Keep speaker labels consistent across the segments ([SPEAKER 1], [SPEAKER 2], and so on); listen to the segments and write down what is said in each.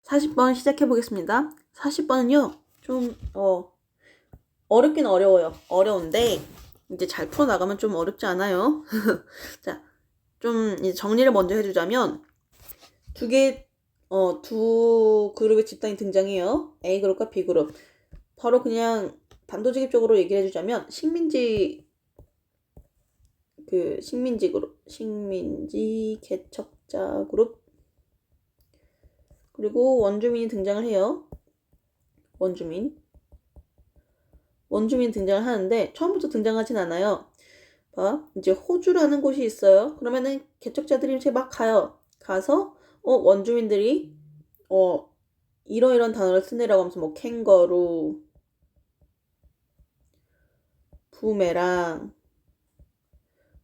[SPEAKER 1] 40번 시작해 보겠습니다. 40번은요, 좀, 어렵긴 어려워요. 어려운데, 이제 잘 풀어나가면 좀 어렵지 않아요? 자, 좀 이제 정리를 먼저 해주자면, 두 그룹의 집단이 등장해요. A그룹과 B그룹. 바로 그냥 단도직입적으로 얘기를 해주자면, 식민지 그룹, 식민지 개척자 그룹, 그리고 원주민이 등장을 해요. 원주민 등장을 하는데 처음부터 등장하진 않아요. 이제 호주라는 곳이 있어요. 그러면은 개척자들이 이제 막 가요. 가서 원주민들이 이러이런 단어를 쓰네라고 하면서 뭐 캥거루, 부메랑,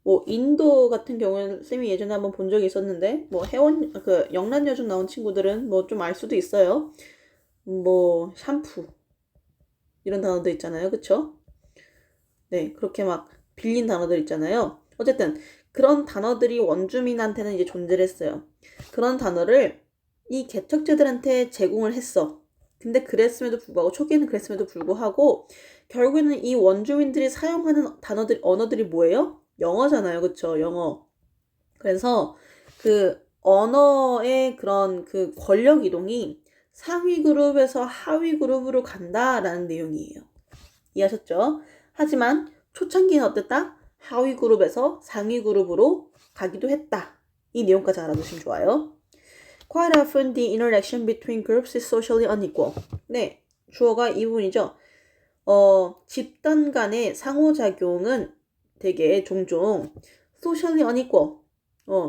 [SPEAKER 1] 뭐 인도 같은 경우는 쌤이 예전에 한번 본 적이 있었는데 뭐 영란여중 나온 친구들은 뭐 좀 알 수도 있어요. 뭐 샴푸 이런 단어도 있잖아요. 그쵸? 네, 그렇게 막 빌린 단어들 있잖아요. 어쨌든 그런 단어들이 원주민한테는 이제 존재를 했어요. 그런 단어를 이 개척자들한테 제공을 했어. 근데 초기에는 그랬음에도 불구하고 결국에는 이 원주민들이 사용하는 언어들이 뭐예요? 영어잖아요. 그쵸? 영어. 그래서 그 언어의 그런 그 권력 이동이 상위 그룹에서 하위 그룹으로 간다라는 내용이에요. 이해하셨죠? 하지만 초창기는 어땠다? 하위 그룹에서 상위 그룹으로 가기도 했다. 이 내용까지 알아두시면 좋아요. Quite often the interaction between groups is socially unequal. 네, 주어가 이 부분이죠. 집단 간의 상호작용은 되게 종종 socially unequal,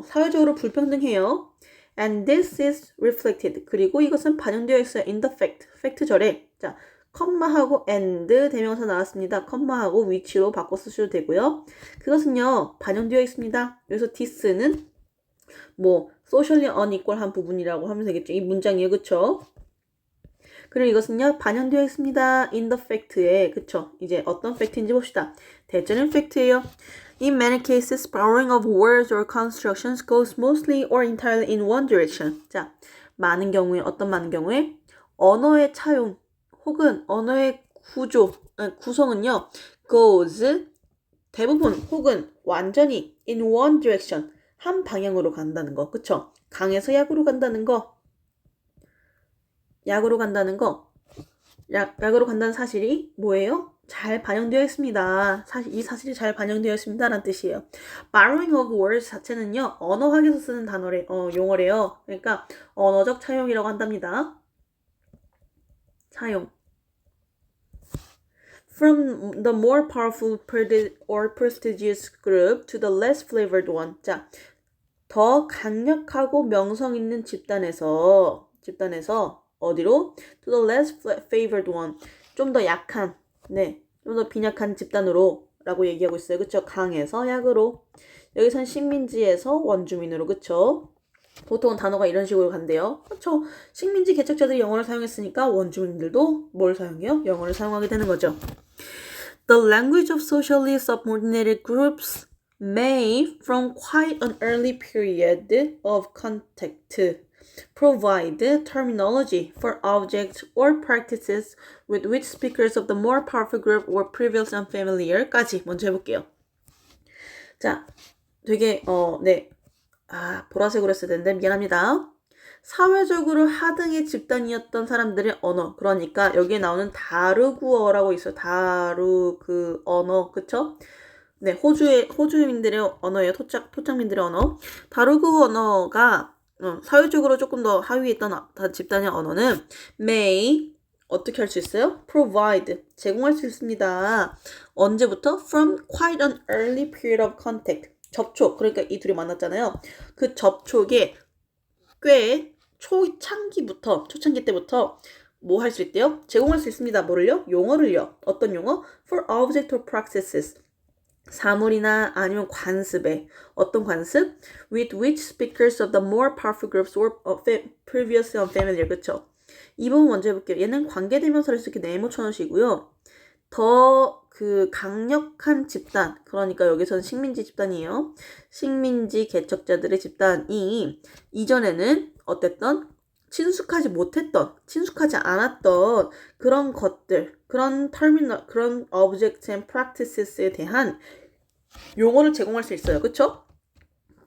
[SPEAKER 1] 사회적으로 불평등해요. And this is reflected. 그리고 이것은 반영되어 있어요. In the fact. 팩트절에. 자, 컴마하고 and 대명사 나왔습니다. 컴마하고 which로 바꿔 쓰셔도 되고요. 그것은요, 반영되어 있습니다. 그래서 this는 뭐 socially unequal한 부분이라고 하면 되겠죠. 이 문장이에요. 그쵸? 그리고 이것은요, 반영되어 있습니다. in the fact에. 그쵸? 이제 어떤 팩트인지 봅시다. 대절은 팩트예요. In many cases, borrowing of words or constructions goes mostly or entirely in one direction. 자, 많은 경우에 언어의 차용 혹은 언어의 구성은요, goes 대부분 혹은 완전히 in one direction 한 방향으로 간다는 거. 그쵸? 강에서 약으로 간다는 거. 약으로 간다는 사실이 뭐예요? 잘 반영되어 있습니다. 이 사실이 잘 반영되어 있습니다라는 뜻이에요. borrowing of words 자체는요, 언어학에서 쓰는 용어래요. 그러니까 언어적 차용이라고 한답니다. 차용. From the more powerful or prestigious group to the less flavored one. 자, 더 강력하고 명성 있는 집단에서 어디로? To the less favored one. 좀 더 약한, 좀 더 빈약한 집단으로 라고 얘기하고 있어요. 그쵸? 강에서 약으로. 여기선 식민지에서 원주민으로. 그쵸? 보통은 단어가 이런 식으로 간대요. 그쵸? 식민지 개척자들이 영어를 사용했으니까 원주민들도 뭘 사용해요? 영어를 사용하게 되는 거죠. The language of socially subordinated groups may, from quite an early period of contact, provide terminology for objects or practices with which speakers of the more powerful group were previously unfamiliar까지 먼저 해볼게요. 자, 되게 보라색으로 했어야 되는데 미안합니다. 사회적으로 하등의 집단이었던 사람들의 언어. 그러니까 여기에 나오는 다르구어라고 있어요. 다르그 언어. 그쵸? 네, 호주민들의 언어예요. 토착민들의 언어. 다르구 언어가 사회적으로 조금 더 하위에 있던 집단의 언어는 may 어떻게 할 수 있어요? provide 제공할 수 있습니다. 언제부터? from quite an early period of contact 접촉. 그러니까 이 둘이 만났잖아요. 그 접촉에 꽤 초창기 때부터 뭐 할 수 있대요? 제공할 수 있습니다. 뭐를요? 용어를요. 어떤 용어? for object or practices. 사물이나 아니면 관습에 어떤 관습? with which speakers of the more powerful groups were previously unfamiliar. 그쵸? 이 부분 먼저 해볼게요. 얘는 관계대명사를 이렇게 네모 쳐놓으시고요. 더 그 강력한 집단, 그러니까 여기서는 식민지 집단이에요. 식민지 개척자들의 집단이 이전에는 어땠던 친숙하지 못했던, 친숙하지 않았던 그런 것들, 그런 터미널, 그런 objects and practices에 대한 용어를 제공할 수 있어요. 그쵸?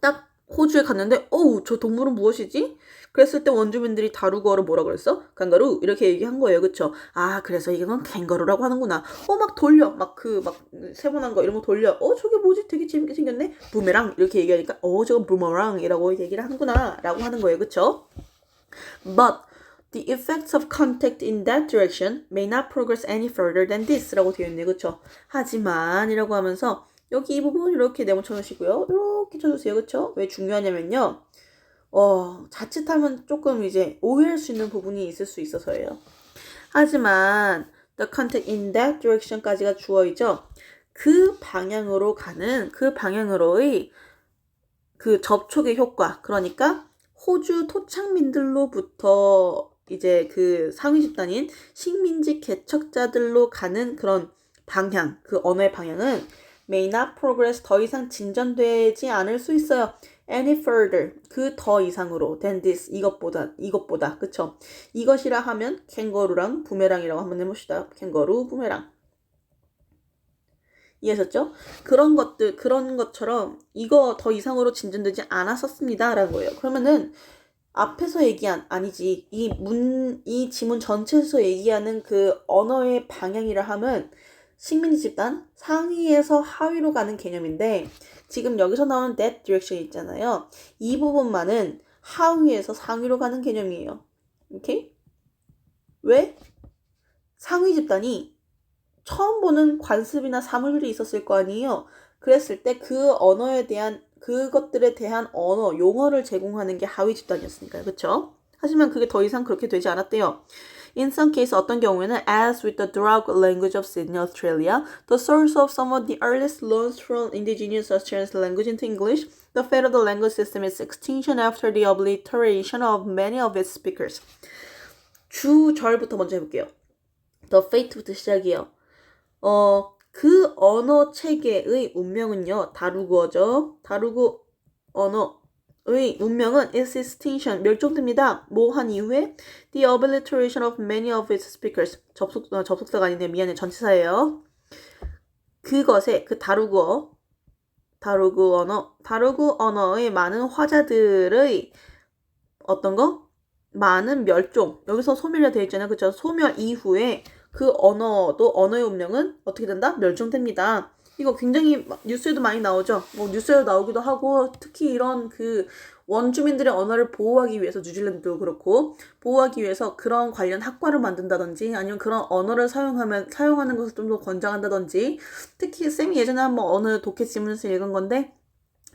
[SPEAKER 1] 딱 호주에 갔는데 어우 저 동물은 무엇이지? 그랬을 때 원주민들이 다루거를 뭐라 그랬어? 캥거루 이렇게 얘기한 거예요. 그쵸? 아 그래서 이건 캥거루라고 하는구나. 막 돌려 막 세모난 거 이런 거 돌려. 저게 뭐지? 되게 재밌게 생겼네. 부메랑 이렇게 얘기하니까 저건 부메랑이라고 얘기를 하는구나 라고 하는 거예요. 그쵸? But the effects of contact in that direction may not progress any further than this 라고 되어 있네요. 그쵸? 하지만 이라고 하면서 여기 이 부분 이렇게 네모 쳐놓으시고요. 이렇게 쳐주세요. 그쵸? 왜 중요하냐면요. 자칫하면 조금 이제 오해할 수 있는 부분이 있을 수 있어서예요. 하지만 the contact in that direction까지가 주어이죠. 그 방향으로 가는 그 방향으로의 그 접촉의 효과. 그러니까 호주 토착민들로부터 이제 그 상위 집단인 식민지 개척자들로 가는 그런 방향, 그 언어의 방향은 may not progress 더 이상 진전되지 않을 수 있어요. any further 그 더 이상으로 than this 이것보다 그쵸? 이것이라 하면 캥거루랑 부메랑이라고 한번 해봅시다. 캥거루 부메랑 이해하셨죠? 그런 것처럼 이거 더 이상으로 진전되지 않았었습니다 라는 거예요. 그러면은 앞에서 얘기한 아니지 이 지문 전체에서 얘기하는 그 언어의 방향이라 함은 식민지 집단 상위에서 하위로 가는 개념인데 지금 여기서 나오는 that direction 있잖아요. 이 부분만은 하위에서 상위로 가는 개념이에요. 오케이? 왜? 상위 집단이 처음 보는 관습이나 사물들이 있었을 거 아니에요. 그랬을 때 그 언어에 대한 그것들에 대한 언어, 용어를 제공하는 게 하위 집단이었으니까요. 그쵸? 하지만 그게 더 이상 그렇게 되지 않았대요. In some case, 어떤 경우에는 as with the Darug language of Sydney, Australia, the source of some of the earliest loans from indigenous Australian language into English, the fate of the language system is extinction after the obliteration of many of its speakers. 주절부터 먼저 해볼게요. The fate부터 시작이에요. 그 언어 체계의 운명은요, 다루거죠. 다루고 언어의 운명은 is extinction, 멸종됩니다. 뭐 한 이후에 the obliteration of many of its speakers, 접속사가 아닌데 미안해, 전치사예요. 그것에 그 다루고 언어의 많은 화자들의 어떤 거? 많은 멸종. 여기서 소멸이 되어 있잖아요. 그쵸? 소멸 이후에 그 언어의 운명은 어떻게 된다? 멸종됩니다. 이거 굉장히 뉴스에도 많이 나오죠. 뉴스에도 나오기도 하고 특히 이런 그 원주민들의 언어를 보호하기 위해서 뉴질랜드도 그렇고 보호하기 위해서 그런 관련 학과를 만든다든지 아니면 그런 언어를 사용하는 것을 좀 더 권장한다든지 특히 쌤이 예전에 한번 어느 독해 지문에서 읽은 건데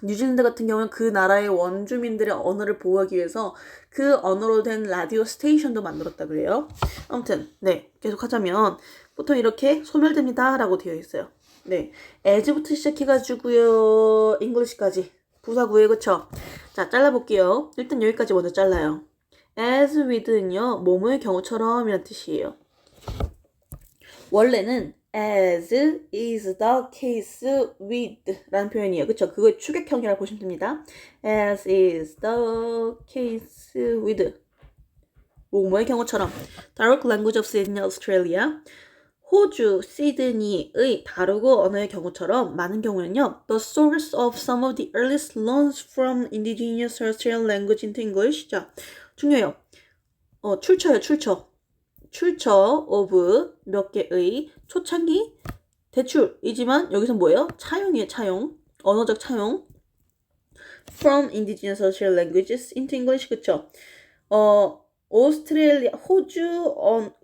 [SPEAKER 1] 뉴질랜드 같은 경우는 그 나라의 원주민들의 언어를 보호하기 위해서 그 언어로 된 라디오 스테이션도 만들었다 그래요. 아무튼 네 계속 하자면 보통 이렇게 소멸됩니다 라고 되어 있어요. 네 as부터 시작해가지고요 잉글리시까지 부사구에 그쵸? 자 잘라볼게요. 일단 여기까지 먼저 잘라요. as with는요 뭐뭐의 경우처럼 이란 뜻이에요. 원래는 as is the case with 라는 표현이에요. 그쵸? 그거 추격형이라고 보시면 됩니다. as is the case with 뭐뭐의 경우처럼 Darug language of Sydney, Australia 호주 시드니의 다루고 언어의 경우처럼 많은 경우는요 the source of some of the earliest loans from indigenous Australian language into English 자 중요해요. 출처 of 몇 개의 초창기 대출이지만 여기서 뭐예요? 차용이에요. 차용. 언어적 차용. From indigenous Australian languages into English 그쵸? 오스트레일리아 호주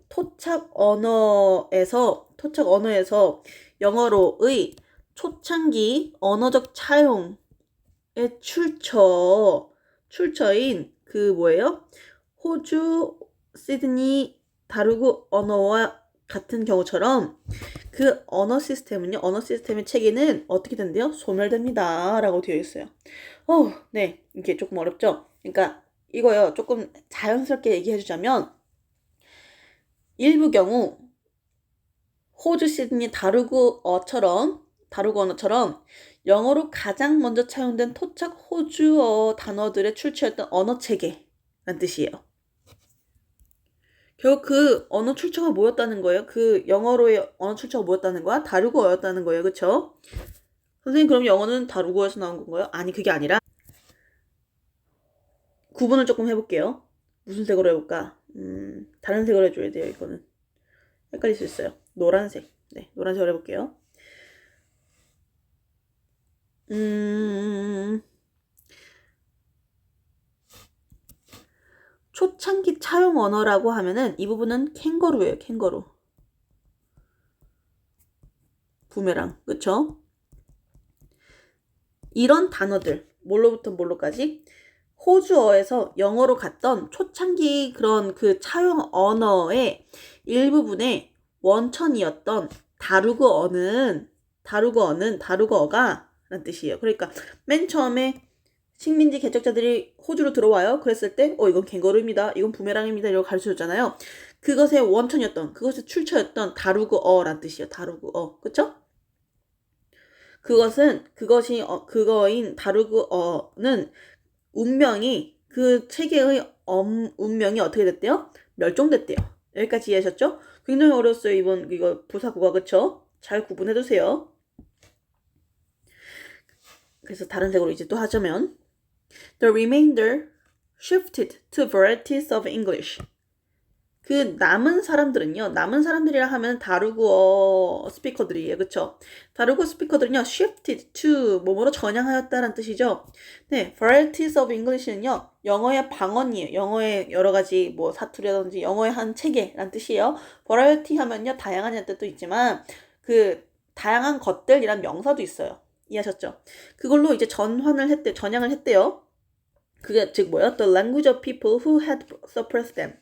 [SPEAKER 1] 토착 언어에서 영어로의 초창기 언어적 차용의 출처인 그 뭐예요? 호주 시드니 다루고 언어와 같은 경우처럼 그 언어 시스템의 체계는 어떻게 된대요? 소멸됩니다. 라고 되어 있어요. 네. 이게 조금 어렵죠? 그러니까 이거요. 조금 자연스럽게 얘기해주자면 일부 경우 호주 시드니 다루고 언어처럼 영어로 가장 먼저 차용된 토착 호주어 단어들의 출처였던 언어 체계란 뜻이에요. 결국 그 언어 출처가 뭐였다는 거예요? 그 영어로의 언어 출처가 뭐였다는 거야? 다루고어였다는 거예요. 그쵸? 선생님 그럼 영어는 다루고어에서 나온 건가요? 아니 그게 아니라 구분을 조금 해볼게요. 무슨 색으로 해볼까? 다른 색으로 해줘야 돼요. 이거는 헷갈릴 수 있어요. 노란색. 네, 노란색으로 해볼게요. 초창기 차용 언어라고 하면은 이 부분은 캥거루예요. 캥거루. 부메랑. 그쵸? 이런 단어들. 뭘로부터 뭘로까지? 호주어에서 영어로 갔던 초창기 그런 그 차용 언어의 일부분의 원천이었던 다루거어가 라는 뜻이에요. 그러니까 맨 처음에 식민지 개척자들이 호주로 들어와요. 그랬을 때 이건 캥거루입니다. 이건 부메랑입니다. 이러고 가르쳐줬잖아요. 그것의 원천이었던 그것의 출처였던 다루거어란 뜻이에요. 다루거어. 그쵸? 그거인 다루거어는 운명이 그 체계의 운명이 어떻게 됐대요? 멸종됐대요. 여기까지 이해하셨죠? 굉장히 어려웠어요. 이거 부사구가. 그쵸? 잘 구분해두세요. 그래서 다른 색으로 이제 또 하자면 The remainder shifted to varieties of English. 그 남은 사람들이라 하면 다루고 스피커들이에요. 그쵸? 다루고 스피커들은요, shifted to 뭐뭐로 전향하였다라는 뜻이죠. 네, varieties of English는요, 영어의 방언이에요. 영어의 여러 가지 뭐 사투리라든지 영어의 한 체계라는 뜻이에요. variety 하면요, 다양한 뜻도 있지만 그 다양한 것들이란 명사도 있어요. 이해하셨죠? 그걸로 이제 전향을 했대요. 그게 즉 뭐야? The language of people who had suppressed them.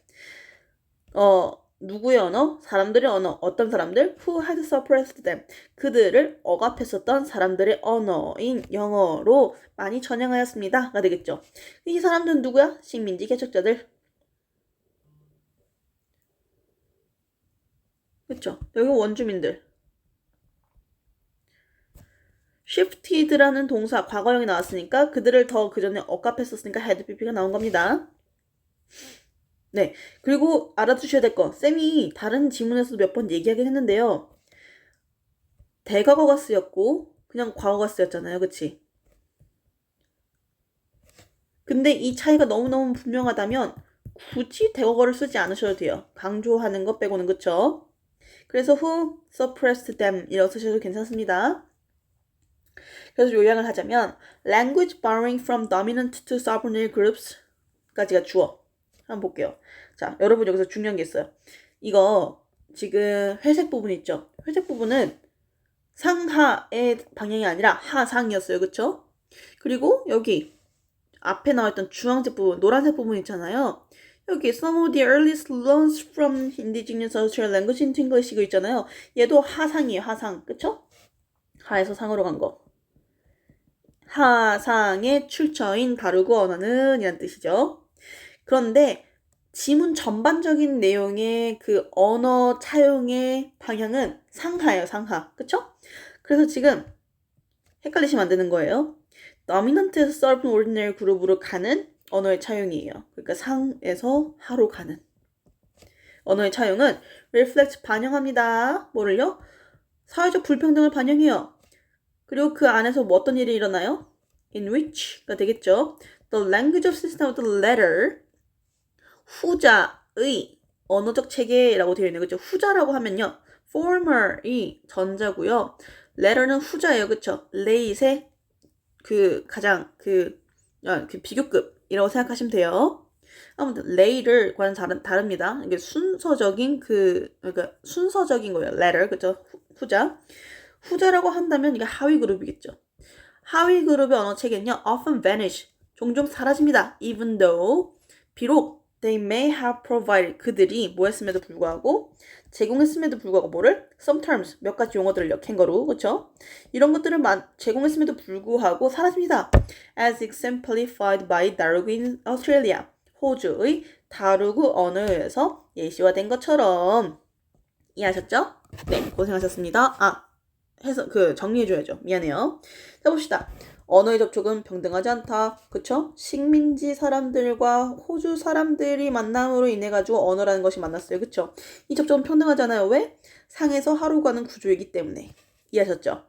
[SPEAKER 1] 누구의 언어? 사람들의 언어. 어떤 사람들? Who had suppressed them. 그들을 억압했었던 사람들의 언어인 영어로 많이 전향하였습니다.가 되겠죠. 이 사람들은 누구야? 식민지 개척자들. 그쵸? 여기 원주민들. shifted라는 동사 과거형이 나왔으니까 그들을 더 그전에 억압했었으니까 had pp가 나온 겁니다. 네. 그리고 알아두셔야 될 거. 쌤이 다른 지문에서도 몇 번 얘기하긴 했는데요. 대과거가 쓰였고 그냥 과거가 쓰였잖아요. 그치? 근데 이 차이가 너무너무 분명하다면 굳이 대과거를 쓰지 않으셔도 돼요. 강조하는 것 빼고는. 그쵸? 그래서 who suppressed them 이라고 쓰셔도 괜찮습니다. 그래서 요약을 하자면 language borrowing from dominant to subordinate groups 까지가 주어. 한번 볼게요. 자, 여러분 여기서 중요한 게 있어요. 이거 지금 회색 부분 있죠? 회색 부분은 상하의 방향이 아니라 하상이었어요. 그쵸? 그리고 여기 앞에 나왔던 주황색 부분, 노란색 부분 있잖아요. 여기 some of the earliest loans from indigenous Australian language into English 이거 있잖아요. 얘도 하상이에요. 하상. 그쵸? 하에서 상으로 간 거. 하상의 출처인 다루고 언어는 이란 뜻이죠. 그런데 지문 전반적인 내용의 그 언어 차용의 방향은 상하예요. 상하. 그쵸? 그래서 지금 헷갈리시면 안 되는 거예요. dominant에서 subordinate 그룹으로 가는 언어의 차용이에요. 그러니까 상에서 하로 가는 언어의 차용은 reflect 반영합니다. 뭐를요? 사회적 불평등을 반영해요. 그리고 그 안에서 뭐 어떤 일이 일어나요? in which가 되겠죠. The language of system of the letter 후자의 언어적 체계라고 되어 있는 거죠. 후자라고 하면요. former이 전자고요. letter는 후자예요. 그쵸? late의 그 가장 그 비교급이라고 생각하시면 돼요. 아무튼 late를 다릅니다. 이게 순서적인 그러니까 순서적인 거예요. letter 그죠? 후자라고 한다면 이게 하위 그룹이겠죠. 하위 그룹의 언어 체계는요. often vanish 종종 사라집니다. even though 비록 they may have provided 그들이 뭐 했음에도 불구하고 제공했음에도 불구하고 뭐를? sometimes 몇 가지 용어들을요. 캥거루 그쵸? 이런 것들을 제공했음에도 불구하고 사라집니다. as exemplified by 다루고 in Australia 호주의 다루고 언어에 의해서 예시화된 것처럼 이해하셨죠? 네 고생하셨습니다. 정리해줘야죠. 미안해요. 자 봅시다. 언어의 접촉은 병등하지 않다. 그쵸? 식민지 사람들과 호주 사람들이 만남으로 인해 가지고 언어라는 것이 만났어요. 그쵸? 이 접촉은 평등하잖아요. 왜? 상에서 하로 가는 구조이기 때문에. 이해하셨죠?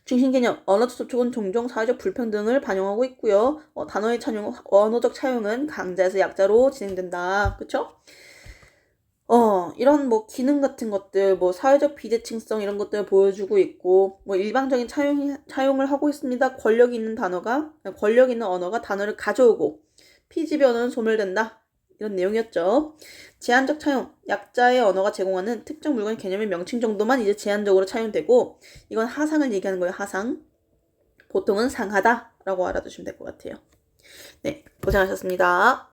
[SPEAKER 1] 중심 개념, 언어적 접촉은 종종 사회적 불평등을 반영하고 있고요. 단어의 차용, 언어적 차용은 강자에서 약자로 진행된다. 그쵸? 이런 뭐 기능 같은 것들, 뭐 사회적 비대칭성 이런 것들을 보여주고 있고, 뭐 일방적인 차용을 하고 있습니다. 권력 있는 언어가 단어를 가져오고, 피지배 언어는 소멸된다. 이런 내용이었죠. 제한적 차용, 약자의 언어가 제공하는 특정 물건 개념의 명칭 정도만 이제 제한적으로 차용되고, 이건 하상을 얘기하는 거예요, 하상. 보통은 상하다라고 알아두시면 될 것 같아요. 네, 고생하셨습니다.